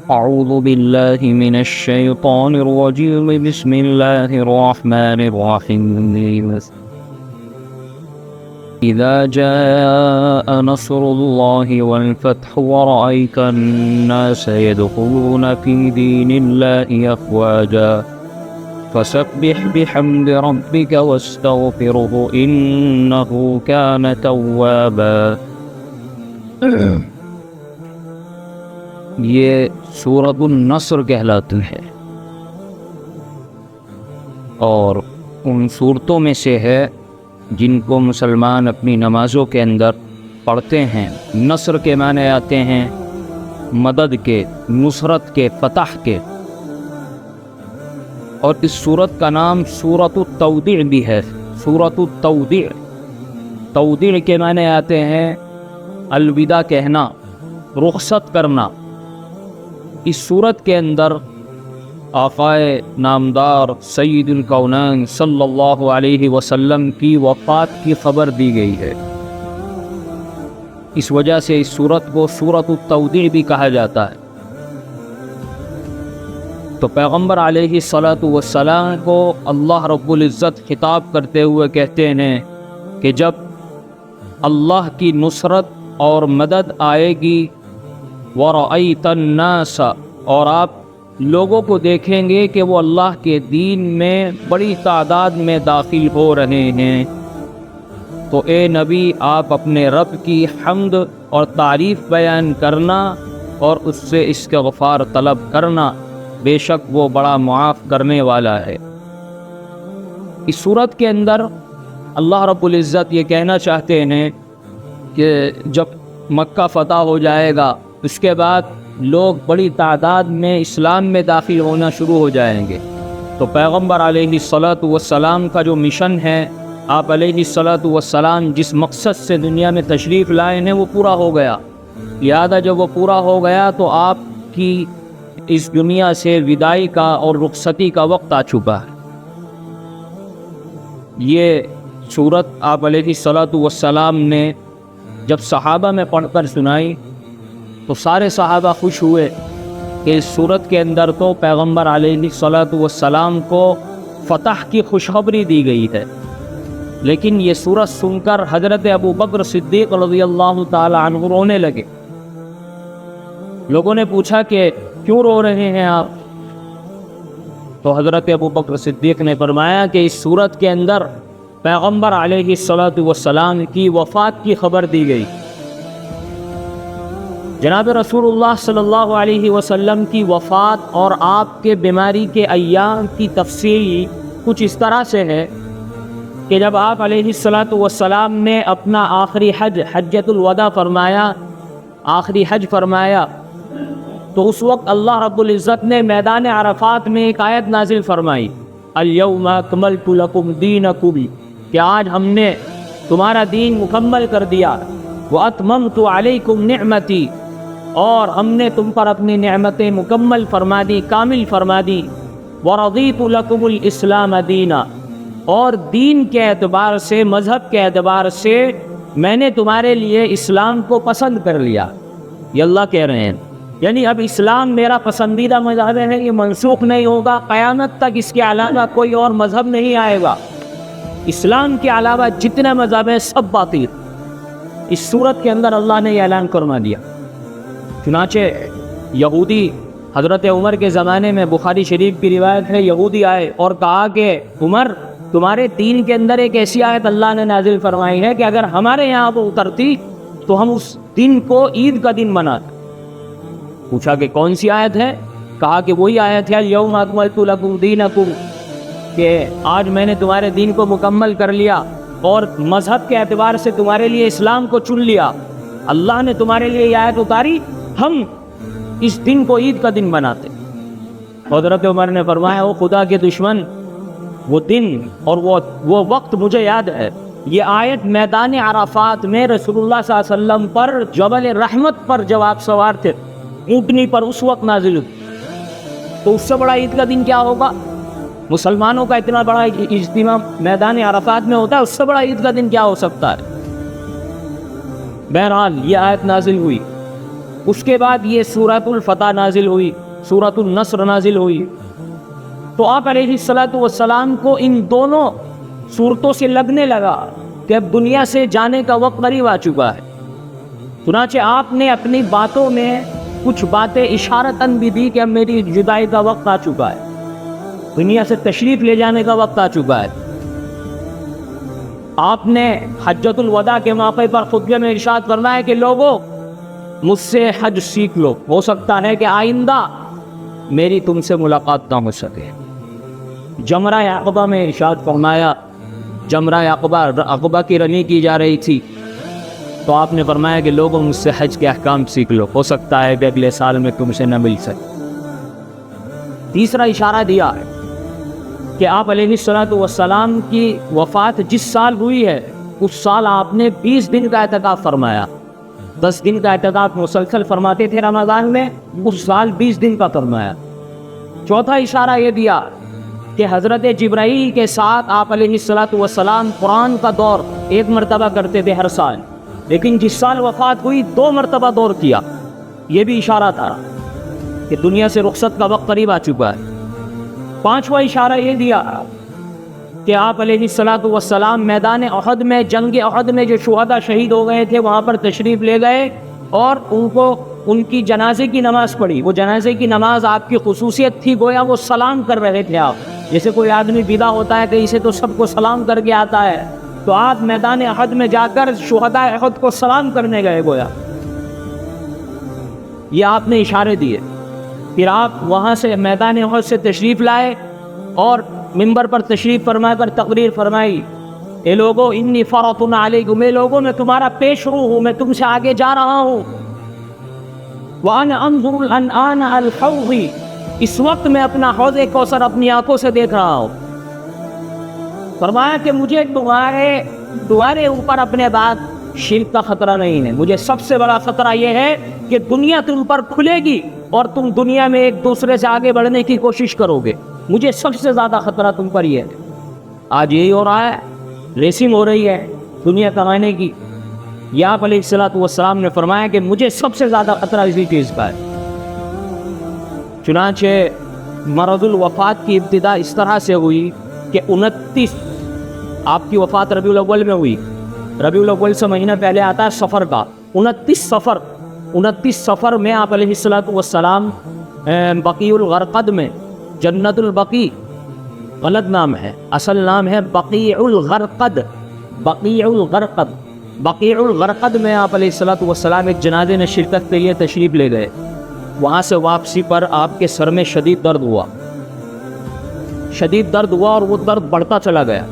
أعوذ بالله من الشيطان الرجيم بسم الله الرحمن الرحيم إذا جاء نصر الله والفتح ورأيت الناس يدخلون في دين الله أفواجا فسبح بحمد ربك واستغفره إنه كان توابا۔ یہ سورۃ النصر کہلاتی ہے اور ان صورتوں میں سے ہے جن کو مسلمان اپنی نمازوں کے اندر پڑھتے ہیں۔ نصر کے معنی آتے ہیں مدد کے، نصرت کے، فتح کے، اور اس سورت کا نام سورۃ التودیع بھی ہے۔ سورۃ التودیع، تودیع کے معنی آتے ہیں الوداع کہنا، رخصت کرنا۔ اس صورت کے اندر آقائے نامدار سید الکونین صلی اللہ علیہ وسلم کی وفات کی خبر دی گئی ہے۔ اس وجہ سے اس صورت کو سورۃ التودیع بھی کہا جاتا ہے۔ تو پیغمبر علیہ الصلاۃ والسلام کو اللہ رب العزت خطاب کرتے ہوئے کہتے ہیں کہ جب اللہ کی نصرت اور مدد آئے گی، وَرَأَيْتَ النَّاسَ، اور آپ لوگوں کو دیکھیں گے کہ وہ اللہ کے دین میں بڑی تعداد میں داخل ہو رہے ہیں، تو اے نبی آپ اپنے رب کی حمد اور تعریف بیان کرنا اور اس سے استغفار طلب کرنا، بے شک وہ بڑا معاف کرنے والا ہے۔ اس صورت کے اندر اللہ رب العزت یہ کہنا چاہتے ہیں کہ جب مکہ فتح ہو جائے گا، اس کے بعد لوگ بڑی تعداد میں اسلام میں داخل ہونا شروع ہو جائیں گے، تو پیغمبر علیہ الصلاۃ والسلام کا جو مشن ہے، آپ علیہ الصلاۃ والسلام جس مقصد سے دنیا میں تشریف لائے ہیں وہ پورا ہو گیا۔ لہذا جب وہ پورا ہو گیا تو آپ کی اس دنیا سے وداعی کا اور رخصتی کا وقت آ چکا ہے۔ یہ سورت آپ علیہ الصلاۃ والسلام نے جب صحابہ میں پڑھ کر سنائی تو سارے صحابہ خوش ہوئے کہ اس صورت کے اندر تو پیغمبر علیہ الصلاۃ والسلام کو فتح کی خوشخبری دی گئی ہے۔ لیکن یہ صورت سن کر حضرت ابو بکر صدیق رضی اللہ تعالی عنہ رونے لگے۔ لوگوں نے پوچھا کہ کیوں رو رہے ہیں آپ؟ تو حضرت ابو بکر صدیق نے فرمایا کہ اس صورت کے اندر پیغمبر علیہ الصلاۃ والسلام کی وفات کی خبر دی گئی۔ جناب رسول اللہ صلی اللہ علیہ وسلم کی وفات اور آپ کے بیماری کے ایام کی تفصیل کچھ اس طرح سے ہے کہ جب آپ علیہ الصلاۃ والسلام نے اپنا آخری حج، حجۃ الوداع فرمایا، آخری حج فرمایا، تو اس وقت اللہ رب العزت نے میدان عرفات میں ایک آیت نازل فرمائی، الیوم اکملت لکم دینکم، کہ آج ہم نے تمہارا دین مکمل کر دیا، واتممت علیکم نعمتی، اور ہم نے تم پر اپنی نعمتیں مکمل فرما دی، کامل فرما دی، ورضیت لکم الاسلام دینا، اور دین کے اعتبار سے، مذہب کے اعتبار سے میں نے تمہارے لیے اسلام کو پسند کر لیا۔ یہ اللہ کہہ رہے ہیں، یعنی اب اسلام میرا پسندیدہ مذہب ہے، یہ منسوخ نہیں ہوگا، قیامت تک اس کے علاوہ کوئی اور مذہب نہیں آئے گا۔ اسلام کے علاوہ جتنے مذہب ہیں سب باطل۔ اس صورت کے اندر اللہ نے یہ اعلان فرما دیا۔ چنانچہ یہودی حضرت عمر کے زمانے میں، بخاری شریف کی روایت ہے، یہودی آئے اور کہا کہ عمر، تمہارے دین کے اندر ایک ایسی آیت اللہ نے نازل فرمائی ہے کہ اگر ہمارے یہاں وہ اترتی تو ہم اس دن کو عید کا دن مناتے۔ پوچھا کہ کون سی آیت ہے؟ کہا کہ وہی آیت ہے الیوم اکملت لکم دینکم، کہ آج میں نے تمہارے دین کو مکمل کر لیا اور مذہب کے اعتبار سے تمہارے لیے اسلام کو چن لیا، اللہ نے تمہارے لیے یہ آیت اتاری، ہم اس دن کو عید کا دن بناتے۔ حضرت عمر نے فرمایا، او خدا کے دشمن، وہ دن اور وہ وقت مجھے یاد ہے۔ یہ آیت میدان عرفات میں رسول اللہ صلی اللہ علیہ وسلم پر جبل رحمت پر جب آپ سوار تھے، اونٹنی پر، اس وقت نازل ہوئی۔ تو اس سے بڑا عید کا دن کیا ہوگا؟ مسلمانوں کا اتنا بڑا اجتماع میدان عرفات میں ہوتا ہے، اس سے بڑا عید کا دن کیا ہو سکتا ہے؟ بہرحال یہ آیت نازل ہوئی اس کے بعد یہ سورۃ الفتح نازل ہوئی، سورۃ النصر نازل ہوئی. تو آپ علیہ الصلوۃ والسلام کو ان دونوں صورتوں سے لگنے لگا کہ اب دنیا سے جانے کا وقت قریب آ چکا ہے. چنانچہ آپ نے اپنی باتوں میں کچھ باتیں اشارتاً بھی دی کہ اب میری جدائی کا وقت آ چکا ہے، دنیا سے تشریف لے جانے کا وقت آ چکا ہے. آپ نے حجۃ الوداع کے موقع پر خطبے میں ارشاد فرمایا کہ لوگوں مجھ سے حج سیکھ لو، ہو سکتا ہے کہ آئندہ میری تم سے ملاقات نہ ہو سکے. جمرہ عقبہ میں ارشاد فرمایا، جمرہ عقبہ کی رمی کی جا رہی تھی تو آپ نے فرمایا کہ لوگوں مجھ سے حج کے احکام سیکھ لو، ہو سکتا ہے کہ اگلے سال میں تم سے نہ مل سکے. تیسرا اشارہ دیا ہے کہ آپ علیہ الصلوۃ والسلام کی وفات جس سال ہوئی ہے اس سال آپ نے 20 دن کا اعتکاف فرمایا. 10 دن کا اعتکاف مسلسل فرماتے تھے رمضان میں، اس سال 20 دن کا فرمایا. چوتھا اشارہ یہ دیا کہ حضرت جبرائیل کے ساتھ آپ علیہ الصلوۃ والسلام قرآن کا دور 1 مرتبہ کرتے تھے ہر سال، لیکن جس سال وفات ہوئی 2 مرتبہ دور کیا. یہ بھی اشارہ تھا کہ دنیا سے رخصت کا وقت قریب آ چکا ہے. پانچواں اشارہ یہ دیا کہ آپ علیہ الصلوۃ والسلام میدان احد میں، جنگ احد میں جو شہداء شہید ہو گئے تھے وہاں پر تشریف لے گئے اور ان کی جنازے کی نماز پڑھی. وہ جنازے کی نماز آپ کی خصوصیت تھی، گویا وہ سلام کر رہے تھے. آپ جیسے کوئی آدمی ودا ہوتا ہے کہیں سے تو سب کو سلام کر کے آتا ہے، تو آپ میدان احد میں جا کر شہداء احد کو سلام کرنے گئے گویا. یہ آپ نے اشارے دیے. پھر آپ وہاں سے میدان احد سے تشریف لائے اور منبر پر تشریف فرما کر تقریر فرمائی، اے لوگو انی فرط علیکم، اے لوگو میں تمہارا پیش رو ہوں، میں تم سے آگے جا رہا ہوں. وَأَنَا أَنظُرُ الْآنَ عَلَى الْحَوْضِ، اس وقت میں اپنا حوض کوثر اپنی آنکھوں سے دیکھ رہا ہوں. فرمایا کہ مجھے تمہارے اوپر اپنے بعد شرک کا خطرہ نہیں ہے، مجھے سب سے بڑا خطرہ یہ ہے کہ دنیا تم پر کھلے گی اور تم دنیا میں ایک دوسرے سے آگے بڑھنے کی کوشش کرو گے. مجھے سب سے زیادہ خطرہ تم پر یہ ہے. آج یہی ہو رہا ہے، ریسنگ ہو رہی ہے دنیا کمانے کی. یہ آپ علیہ الصلوۃ والسلام نے فرمایا کہ مجھے سب سے زیادہ خطرہ اسی چیز کا ہے. چنانچہ مرض الوفات کی ابتدا اس طرح سے ہوئی کہ 29 آپ کی وفات ربیع الاول میں ہوئی. ربیع الاول سے مہینہ پہلے آتا ہے سفر کا. 29 سفر میں آپ علیہ الصلوۃ والسلام بقیع الغرقد میں، جنت البقیع غلط نام ہے، اصل نام ہے بقیع الغرقد. بقیع الغرقد میں آپ علیہ الصلوۃ والسلام ایک جنازے میں شرکت کے لیے تشریف لے گئے. وہاں سے واپسی پر آپ کے سر میں شدید درد ہوا اور وہ درد بڑھتا چلا گیا.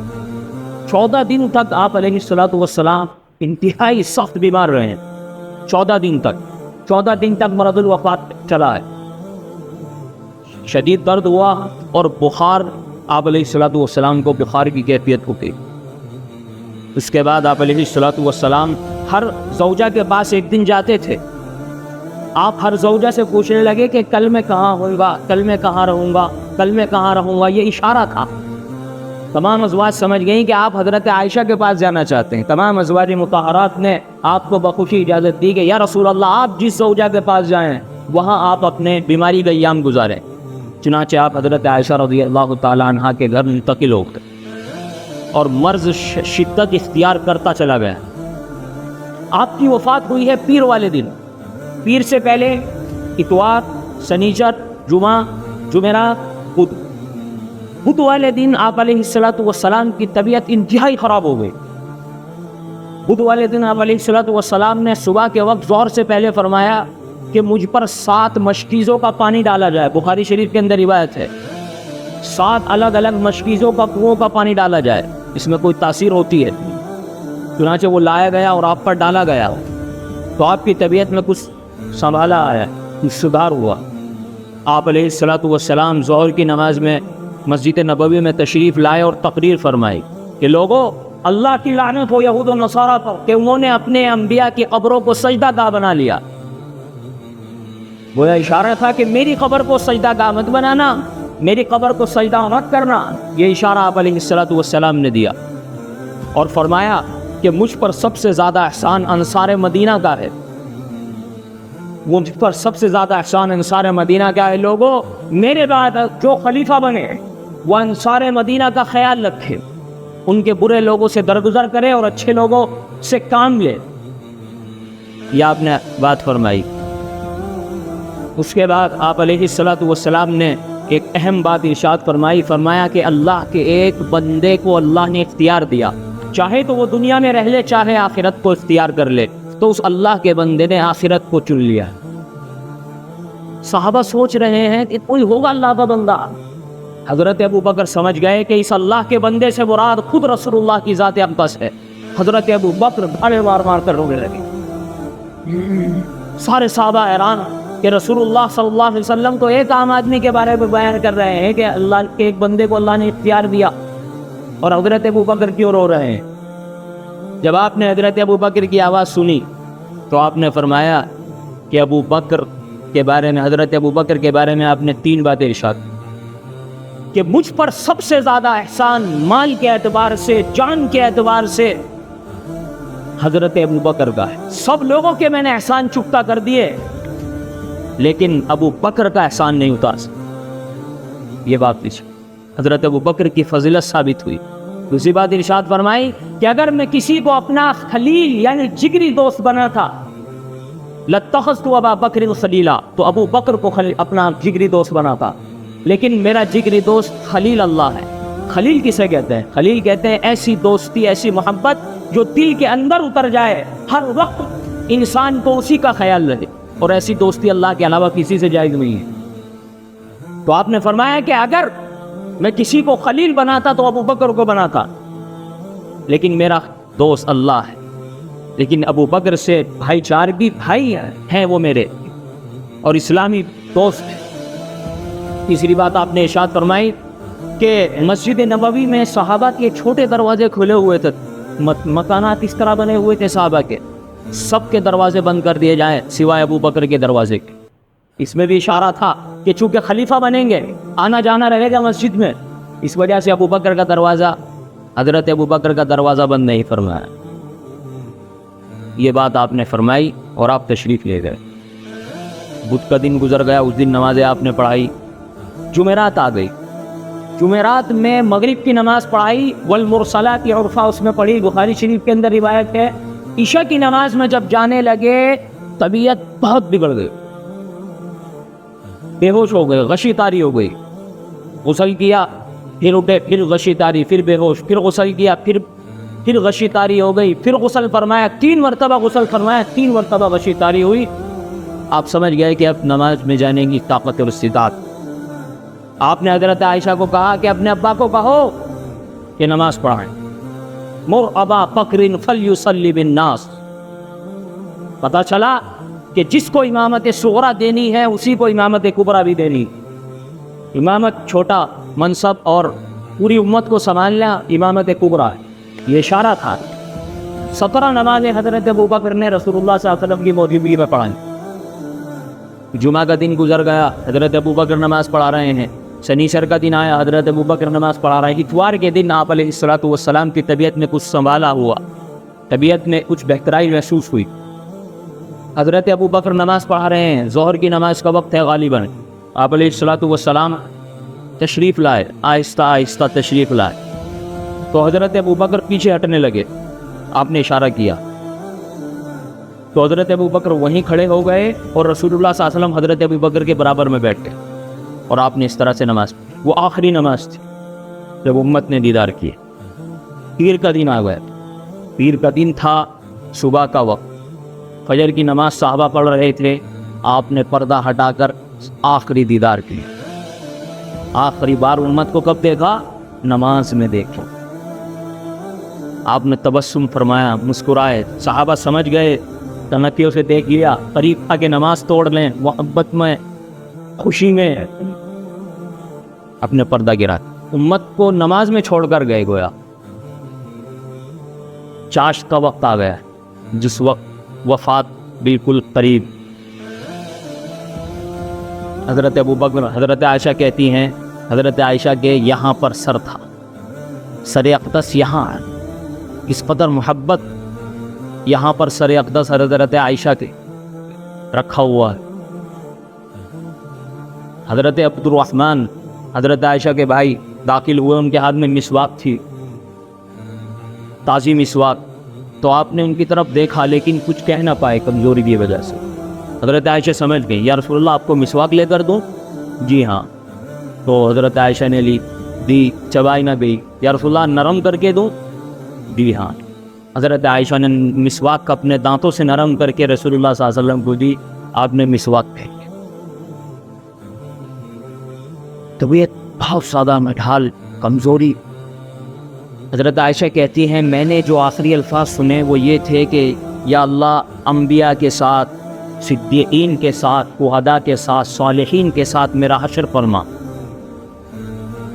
14 دن تک آپ علیہ الصلوۃ والسلام انتہائی سخت بیمار رہے. 14 دن تک مرض الوفات چلا ہے. شدید درد ہوا اور بخار، آپ علیہ الصلوۃ والسلام کو بخار کی کیفیت ہو گئی. اس کے بعد آپ علیہ الصلوۃ والسلام ہر زوجہ کے پاس ایک دن جاتے تھے. آپ ہر زوجہ سے پوچھنے لگے کہ کل میں کہاں ہوں گا، کل میں کہاں رہوں گا. یہ اشارہ تھا. تمام ازواج سمجھ گئیں کہ آپ حضرت عائشہ کے پاس جانا چاہتے ہیں. تمام ازواج مطہرات نے آپ کو بخوشی اجازت دی کہ یا رسول اللہ آپ جس زوجہ کے پاس جائیں وہاں آپ اپنے بیماری کا ایام گزاریں. چنانچہ آپ حضرت عائشہ رضی اللہ تعالی عنہ کے گھر منتقل ہو گئے اور مرض شدت اختیار کرتا چلا گیا. آپ کی وفات ہوئی ہے پیر والے دن. پیر سے پہلے اتوار، سنیچر، جمعہ، جمعرات، بدھ والے دن آپ علیہ الصلوۃ والسلام کی طبیعت انتہائی خراب ہو گئی. بدھ والے دن آپ علیہ الصلوۃ والسلام نے صبح کے وقت ظہر سے پہلے فرمایا کہ مجھ پر 7 مشکیزوں کا پانی ڈالا جائے. بخاری شریف کے اندر روایت ہے 7 الگ الگ مشکیزوں کا کنووں کا پانی ڈالا جائے، اس میں کوئی تاثیر ہوتی ہے. چنانچہ وہ لایا گیا اور آپ پر ڈالا گیا تو آپ کی طبیعت میں کچھ سنبھالا آیا، کچھ سدھار ہوا. آپ علیہ الصلوۃ والسلام ظہر کی نماز میں مسجد نبوی میں تشریف لائے اور تقریر فرمائی کہ لوگوں اللہ کی لعنت ہو یہود و نصارہ پر کہ انہوں نے اپنے انبیاء کی قبروں کو سجدہ گاہ بنا لیا. وہ اشارہ تھا کہ میری قبر کو سجدہ گاہ مت بنانا، میری قبر کو سجدہ مت کرنا. یہ اشارہ آپ علیہ الصلوۃ والسلام نے دیا اور فرمایا کہ مجھ پر سب سے زیادہ احسان انصار مدینہ کا ہے. وہ مجھ پر سب سے زیادہ احسان انصار مدینہ کا ہے. لوگوں میرے بعد جو خلیفہ بنے وہ انصار مدینہ کا خیال رکھے, ان کے برے لوگوں سے درگزر کرے اور اچھے لوگوں سے کام لے. یہ آپ نے بات فرمائی. اس کے بعد آپ علیہ الصلوۃ والسلام نے ایک اہم بات ارشاد فرمائی. فرمایا کہ اللہ کے ایک بندے کو اللہ نے اختیار دیا, چاہے تو وہ دنیا میں رہ لے چاہے آخرت کو اختیار کر لے, تو اس اللہ کے بندے نے آخرت کو چن لیا. صحابہ سوچ رہے ہیں کہ کوئی ہوگا اللہ کا بندہ. حضرت ابو بکر سمجھ گئے کہ اس اللہ کے بندے سے مراد خود رسول اللہ کی ذات اقدس ہے. حضرت ابو بکر بھاڑے مار مار کر رونے لگے. سارے صحابہ حیران کہ رسول اللہ صلی اللہ علیہ وسلم تو ایک عام آدمی کے بارے میں بیان کر رہے ہیں کہ اللہ کے ایک بندے کو اللہ نے اختیار دیا, اور حضرت ابو بکر کیوں رو رہے ہیں؟ جب آپ نے حضرت ابو بکر کی آواز سنی تو آپ نے فرمایا کہ ابو بکر کے بارے میں, حضرت ابو بکر کے بارے میں آپ نے 3 باتیں ارشاد کہ مجھ پر سب سے زیادہ احسان مال کے اعتبار سے, جان کے اعتبار سے حضرت ابو بکر کا ہے. سب لوگوں کے میں نے احسان چکتا کر دیے, لیکن ابو بکر کا احسان نہیں اتار سکتا. یہ بات حضرت ابو بکر کی فضیلت ثابت ہوئی. دوسری بات ارشاد فرمائی کہ اگر میں کسی کو اپنا خلیل یعنی جگری دوست بنا تھا, لَاتَّخَذْتُ أَبَا بَكْرٍ خلیلا, تو ابو بکر کو اپنا جگری دوست بنا تھا. لیکن میرا جگری دوست خلیل اللہ ہے. خلیل کسے کہتے ہیں؟ خلیل کہتے ہیں ایسی دوستی, ایسی محبت جو دل کے اندر اتر جائے, ہر وقت انسان کو اسی کا خیال رہے, اور ایسی دوستی اللہ کے علاوہ کسی سے جائز نہیں ہے. تو آپ نے فرمایا کہ اگر میں کسی کو خلیل بناتا تو ابو بکر کو بناتا, لیکن میرا دوست اللہ ہے. لیکن ابو بکر سے بھائی چارگی بھائی ہیں وہ میرے, اور اسلامی دوست ہیں. تیسری بات آپ نے ارشاد فرمائی کہ مسجد نبوی میں صحابہ کے چھوٹے دروازے کھلے ہوئے تھے, مکانات اس طرح بنے ہوئے تھے صحابہ کے, سب کے دروازے بند کر دیے جائیں سوائے ابو بکر کے دروازے کے. اس میں بھی اشارہ تھا کہ چونکہ خلیفہ بنیں گے, آنا جانا رہے گا مسجد میں, اس وجہ سے ابو بکر کا دروازہ, حضرت ابو بکر کا دروازہ بند نہیں فرمایا. یہ بات آپ نے فرمائی اور آپ تشریف لے گئے. بدھ کا دن گزر گیا, اس دن نمازیں آپ نے پڑھائی. جمعرات آ گئی, جمعرات میں مغرب کی نماز پڑھائی. والمرسلات عرفا اس میں پڑھی, بخاری شریف کے اندر روایت ہے. عشاء کی نماز میں جب جانے لگے طبیعت بہت بگڑ گئی, بے ہوش ہو گئے, غشی طاری ہو گئی. غسل کیا, پھر اٹھے, پھر غشی طاری, پھر بے ہوش, پھر غسل کیا, پھر غشی طاری ہو گئی, پھر غسل فرمایا, 3 مرتبہ غسل فرمایا, 3 مرتبہ غشی طاری ہوئی. آپ سمجھ گئے کہ اب نماز میں جانے کی طاقت اور استطاعت. آپ نے حضرت عائشہ کو کہا کہ اپنے ابا کو کہو کہ نماز پڑھائیں. مر ابا بکر فلیصلی بالناس. پتہ چلا کہ جس کو امامت صغرا دینی ہے اسی کو امامت کبرا بھی دینی. امامت چھوٹا منصب اور پوری امت کو سنبھالنا امامت کبرا ہے. یہ اشارہ تھا. 17 نمازیں حضرت ابو بکر نے رسول اللہ صلی اللہ علیہ وسلم کی موجودگی میں پڑھائیں. جمعہ کا دن گزر گیا, حضرت ابو بکر نماز پڑھا رہے ہیں. شنیچر کا دن آیا, حضرت ابو بکر نماز پڑھا رہے ہیں. اتوار کے دن آپ علیہ الصلوۃ والسلام کی طبیعت میں کچھ سنبھالا ہوا, طبیعت میں کچھ بہترائی محسوس ہوئی. حضرت ابو بکر نماز پڑھا رہے ہیں. ظہر کی نماز کا وقت ہے غالباً. آپ علیہ الصلوۃ والسلام تشریف لائے, آہستہ آہستہ تشریف لائے. تو حضرت ابو بکر پیچھے ہٹنے لگے. آپ نے اشارہ کیا تو حضرت ابو بکر وہیں کھڑے ہو گئے, اور رسول اللہ صلی اللہ علیہ وسلم حضرت ابو بکر کے برابر میں بیٹھ گئے, اور آپ نے اس طرح سے نماز پڑھی. وہ آخری نماز تھی جب امت نے دیدار کیے. پیر کا دن آ گیا. پیر کا دن تھا, صبح کا وقت, فجر کی نماز صحابہ پڑھ رہے تھے. آپ نے پردہ ہٹا کر آخری دیدار کی. آخری بار امت کو کب دیکھا؟ نماز میں دیکھا. آپ نے تبسم فرمایا, مسکرائے. صحابہ سمجھ گئے, تنقیوں سے دیکھ لیا, قریب تھا کہ نماز توڑ لیں, محبت میں خوشی میں اپنے پردہ گرا. امت کو نماز میں چھوڑ کر گئے. گویا چاشت کا وقت آ گیا, جس وقت وفات بالکل قریب. حضرت ابو بکر, حضرت عائشہ کہتی ہیں, حضرت عائشہ کے یہاں پر سر تھا, سر اقدس یہاں ہے. اس قدر محبت یہاں پر سر اقدس حضرت عائشہ کے. رکھا ہوا ہے. حضرت عبد الرحمن حضرت عائشہ کے بھائی داخل ہوئے, ان کے ہاتھ میں مسواک تھی, تازی مسواک. تو آپ نے ان کی طرف دیکھا لیکن کچھ کہہ نہ پائے کمزوری کی وجہ سے. حضرت عائشہ سمجھ گئی, یا رسول اللہ آپ کو مسواک لے کر دوں؟ جی ہاں. تو حضرت عائشہ نے دی, چبائی نہ گئی. یا رسول اللہ نرم کر کے دوں؟ جی ہاں. حضرت عائشہ نے مسواک اپنے دانتوں سے نرم کر کے رسول اللہ صلی اللہ علیہ وسلم کو دی. آپ نے مسواک پھینک. طبیعت بہت زیادہ مٹھال, کمزوری. حضرت عائشہ کہتی ہیں میں نے جو آخری الفاظ سنے وہ یہ تھے کہ یا اللہ انبیاء کے ساتھ, صدیقین کے ساتھ, شہداء کے ساتھ, صالحین کے ساتھ میرا حشر فرما.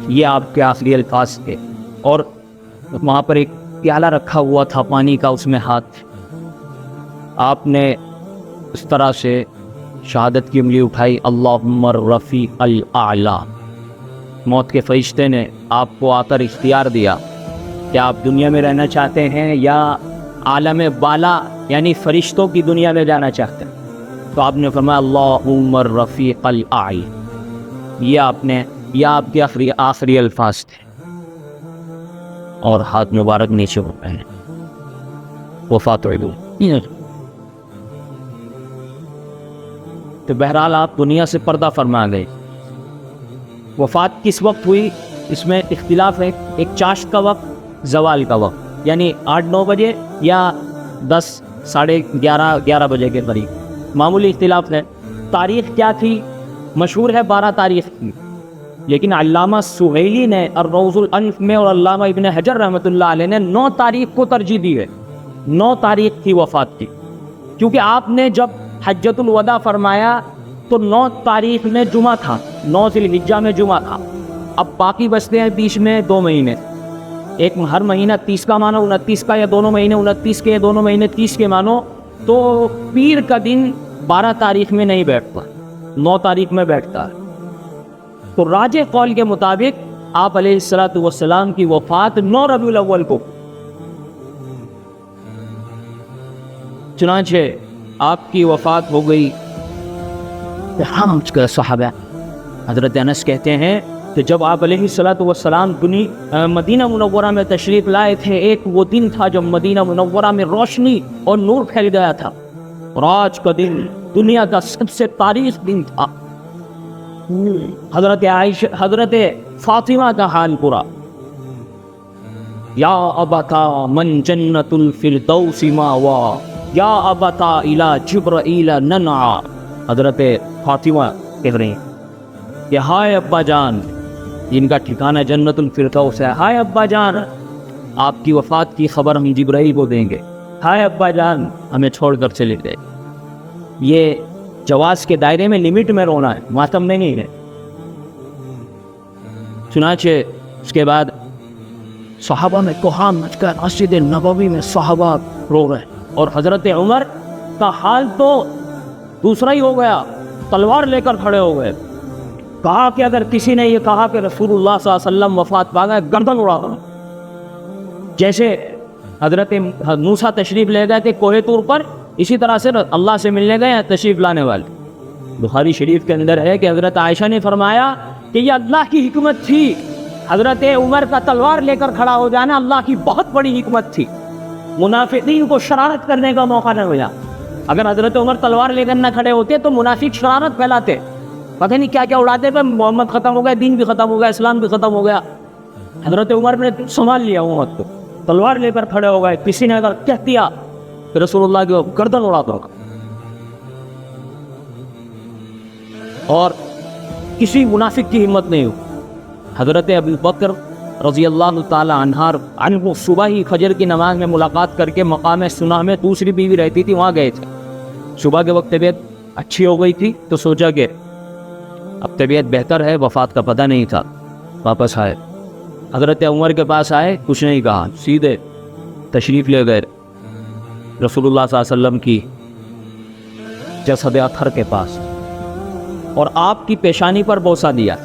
یہ آپ کے آخری الفاظ تھے. اور وہاں پر ایک پیالہ رکھا ہوا تھا پانی کا, اس میں ہاتھ. آپ نے اس طرح سے شہادت کی انگلی اٹھائی, اللہم الرفیق الاعلی. موت کے فرشتے نے آپ کو آ کر اختیار دیا کہ آپ دنیا میں رہنا چاہتے ہیں یا عالم بالا یعنی فرشتوں کی دنیا میں جانا چاہتے ہیں. تو آپ نے فرمایا اللہم الرفیق الاعلی. یہ آپ کے آخری الفاظ تھے. اور ہاتھ مبارک نیچے ہو گئے, وفات ہوئی. تو بہرحال آپ دنیا سے پردہ فرما گئے. وفات کس وقت ہوئی اس میں اختلاف ہے. ایک چاشت کا وقت, زوال کا وقت, یعنی 8-9 بجے یا 10 ساڑھے 11 بجے کے قریب, معمولی اختلاف ہے. تاریخ کیا تھی؟ مشہور ہے 12 تاریخ کی, لیکن علامہ سہیلی نے الروض الانف میں اور علامہ ابن حجر رحمۃ اللہ علیہ نے 9 تاریخ کو ترجیح دی ہے. 9 تاریخ کی وفات کی, کیونکہ آپ نے جب حجۃ الوداع فرمایا تو 9 تاریخ میں جمعہ تھا, 9 ذی الحجہ میں جمعہ تھا. اب باقی بچتے ہیں بیچ میں 2 مہینے, ایک ہر مہینہ 30 کا مانو, 29 کا, یا دونوں مہینے 29 کے, دونوں مہینے 30 کے مانو. تو پیر کا دن 12 تاریخ میں نہیں بیٹھتا, 9 تاریخ میں بیٹھتا ہے. تو راجح قول کے مطابق آپ علیہ الصلوۃ والسلام کی وفات 9 ربیع الاول کو. چنانچہ آپ کی وفات ہو گئی. ہم صحابہ حضرت انس کہتے ہیں کہ جب آپ علیہ الصلوۃ والسلام مدینہ منورہ میں تشریف لائے تھے, ایک وہ دن تھا جب مدینہ منورہ میں روشنی اور نور پھیل گیا تھا, اور آج کا دن دنیا کا سب سے تاریخ دن تھا. حضرت فاطمہ کا حال پورا, یا ابتا من جنت الفردوس ماوا, یا ابتا الی جبرائیل ننعا. حضرت فاطمہ کہہ رہی ہیں کہ ہائے ابا جان, جن کا ٹھکانہ جنت الفردوس ہے, ہائے ابا جان آپ کی وفات کی خبر ہم جبرائیل کو دیں گے, ہائے ابا جان ہمیں چھوڑ کر چلے گئے. یہ جواز کے دائرے میں, لمٹ میں رونا ہے, ماتم میں نہیں ہے. چنانچہ اس کے بعد صحابہ میں کوہان مچ کر مسجد نبوی میں صحابہ رو رہے, اور حضرت عمر کا حال تو دوسرا ہی ہو گیا, تلوار لے کر کھڑے ہو گئے. کہا کہ اگر کسی نے یہ کہا کہ رسول اللہ صلی اللہ علیہ وسلم وفات پا گئے, گردن اڑا دو. جیسے حضرت موسیٰ تشریف لے گئے تھے کوہ طور پر, اسی طرح سے اللہ سے ملنے گئے تشریف لانے والے. بخاری شریف کے اندر ہے کہ حضرت عائشہ نے فرمایا کہ یہ اللہ کی حکمت تھی, حضرت عمر کا تلوار لے کر کھڑا ہو جانا اللہ کی بہت بڑی حکمت تھی. منافقین کو شرارت کرنے کا موقع نہ ملا. اگر حضرت عمر تلوار لے کر نہ کھڑے ہوتے تو منافق شرارت پھیلاتے, پتہ نہیں کیا کیا اڑاتے, پہ محمد ختم ہو گیا, دین بھی ختم ہو گیا, اسلام بھی ختم ہو گیا. حضرت عمر نے سنبھال لیا امت کو, تلوار لے کر کھڑے ہو گئے. کسی نے اگر کہہ دیا کہ رسول اللہ کی گردن اڑا دو, اور کسی منافق کی ہمت نہیں ہو. حضرت ابو بکر رضی اللہ تعالی عنہ صبح ہی فجر کی نماز میں ملاقات کر کے مقام سنا میں دوسری بیوی رہتی تھی, وہاں گئے تھے. صبح کے وقت طبیعت اچھی ہو گئی تھی تو سوچا کہ اب طبیعت بہتر ہے, وفات کا پتہ نہیں تھا. واپس آئے, حضرت عمر کے پاس آئے, کچھ نہیں کہا, سیدھے تشریف لے گئے رسول اللہ صلی اللہ علیہ وسلم کی جسد اطہر کے پاس, اور آپ کی پیشانی پر بوسہ دیا.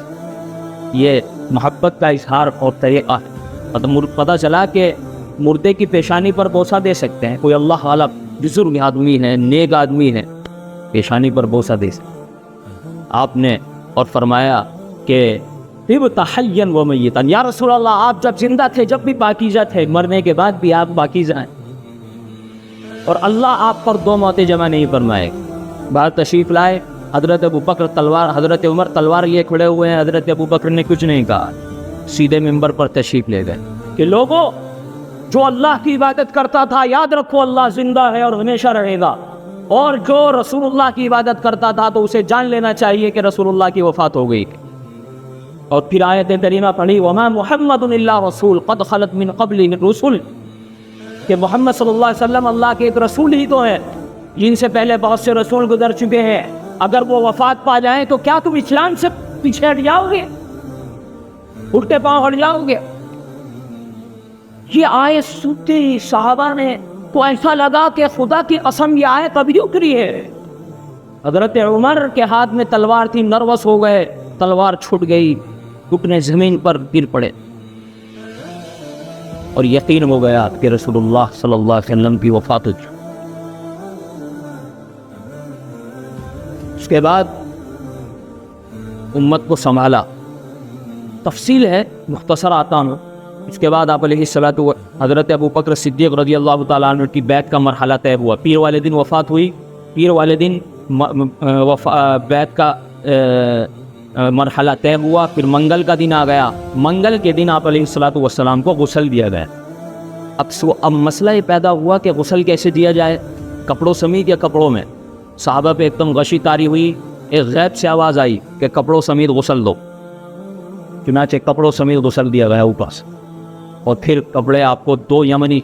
یہ محبت کا اظہار اور طریقہ. پتہ چلا کہ مردے کی پیشانی پر بوسہ دے سکتے ہیں, کوئی اللہ والا بزرگ آدمی ہے, نیک آدمی ہے, پیشانی پر بوسہ دے سکے. آپ نے اور فرمایا کہ طبت حیا و میتا، یا رسول اللہ آپ جب زندہ تھے جب بھی پاکیزہ تھے، مرنے کے بعد بھی آپ پاکیزہ ہیں، اور اللہ آپ پر دو موتیں جمع نہیں فرمائے. باہر تشریف لائے، حضرت ابو بکر تلوار، حضرت عمر تلوار لیے کھڑے ہوئے ہیں. حضرت ابو بکر نے کچھ نہیں کہا، سیدھے منبر پر تشریف لے گئے کہ لوگوں جو اللہ کی عبادت کرتا تھا یاد رکھو اللہ زندہ ہے اور ہمیشہ رہے گا، اور جو رسول اللہ کی عبادت کرتا تھا تو اسے جان لینا چاہیے کہ رسول اللہ کی وفات ہو گئی. اور پھر آیت کریمہ پڑھی وما محمد الا رسول قد خلت من قبلہ الرسل، کہ محمد صلی اللہ علیہ وسلم اللہ کے ایک رسول ہی تو ہیں، جن سے پہلے بہت سے رسول گزر چکے ہیں. اگر وہ وفات پا جائیں تو کیا تم اسلام سے پیچھے ہٹ جاؤ گے، الٹے پاؤں ہٹ جاؤ گے؟ یہ آیت سنتے ہی صحابہ نے تو ایسا لگا کہ خدا کی قسم یہ آیت ابھی اتری ہے. حضرت عمر کے ہاتھ میں تلوار تھی، نروس ہو گئے، تلوار چھوٹ گئی، گھٹنے زمین پر گر پڑے، اور یقین ہو گیا کہ رسول اللہ صلی اللہ علیہ وسلم کی وفات ہو چکی. اس کے بعد امت کو سنبھالا. تفصیل ہے، مختصر آتا ہوں. اس کے بعد آپ علیہ الصلوۃ حضرت ابو بکر صدیق رضی اللہ تعالیٰ عنہ کی بیعت کا مرحلہ طے ہوا. پیر والے دن وفات ہوئی، پیر والے دن بیعت کا مرحلہ طے ہوا. پھر منگل کا دن آ گیا. منگل کے دن آپ علیہ الصلوۃ والسلام کو غسل دیا گیا. اب مسئلہ یہ پیدا ہوا کہ غسل کیسے دیا جائے، کپڑوں سمیت یا کپڑوں میں؟ صحابہ پہ ایک دم غشی طاری ہوئی، ایک غیب سے آواز آئی کہ کپڑوں سمیت غسل دو. چنانچہ کپڑوں سمیت غسل دیا گیا اوپر سے، اور پھر کپڑے آپ کو 2 یمنی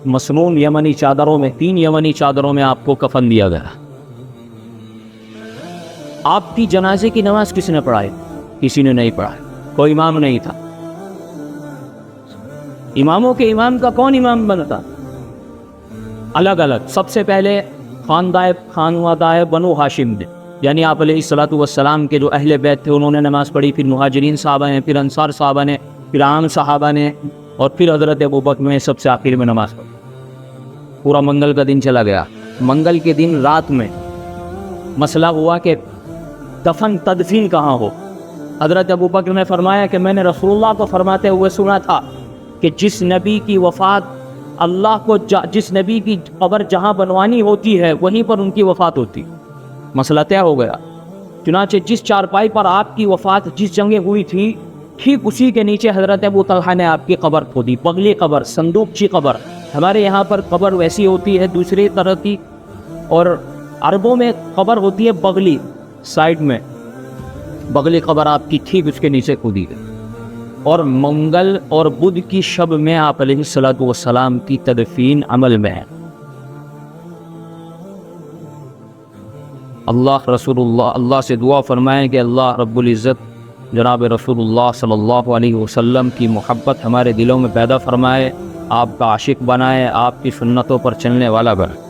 مسنون یمنی چادروں میں، 3 یمنی چادروں میں آپ کو کفن دیا گیا. آپ کی جنازے کی نماز کس نے پڑھائی؟ کسی نے نہیں پڑھائی، کوئی امام نہیں تھا. اماموں کے امام کا کون امام بنتا؟ الگ الگ. سب سے پہلے خانوادہ بنو ہاشم نے، یعنی آپ علیہ الصلوۃ والسلام کے جو اہل بیت تھے انہوں نے نماز پڑھی. پھر مہاجرین صحابہ نے، پھر انصار صحابہ نے، پھر عام صحابہ نے، اور پھر حضرت ابو بکر نے سب سے آخر میں نماز پڑھی. پورا منگل کا دن چلا گیا. منگل کے دن رات میں مسئلہ ہوا کہ دفن تدفین کہاں ہو. حضرت ابو بکر نے فرمایا کہ میں نے رسول اللہ کو فرماتے ہوئے سنا تھا کہ جس نبی کی وفات اللہ کو جس نبی کی قبر جہاں بنوانی ہوتی ہے وہیں پر ان کی وفات ہوتی. مسئلہ طے ہو گیا. چنانچہ جس چارپائی پر آپ کی وفات جس جگہ ہوئی تھی ٹھیک اسی کے نیچے حضرت ابو طلحہ نے آپ کی قبر کھودی. بغلی قبر، صندوقچی قبر. ہمارے یہاں پر قبر ویسی ہوتی ہے دوسری طرح کی، اور عربوں میں قبر ہوتی ہے بغلی، سائڈ میں بغلی قبر آپ کی ٹھیک اس کے نیچے کھودی گئی. اور منگل اور بدھ کی شب میں آپ علیہ الصلوۃ والسلام کی تدفین عمل میں ہے. اللہ سے دعا فرمائیں کہ اللہ رب العزت جناب رسول اللہ صلی اللہ علیہ وسلم کی محبت ہمارے دلوں میں پیدا فرمائے، آپ کا عاشق بنائے، آپ کی سنتوں پر چلنے والا بنائے.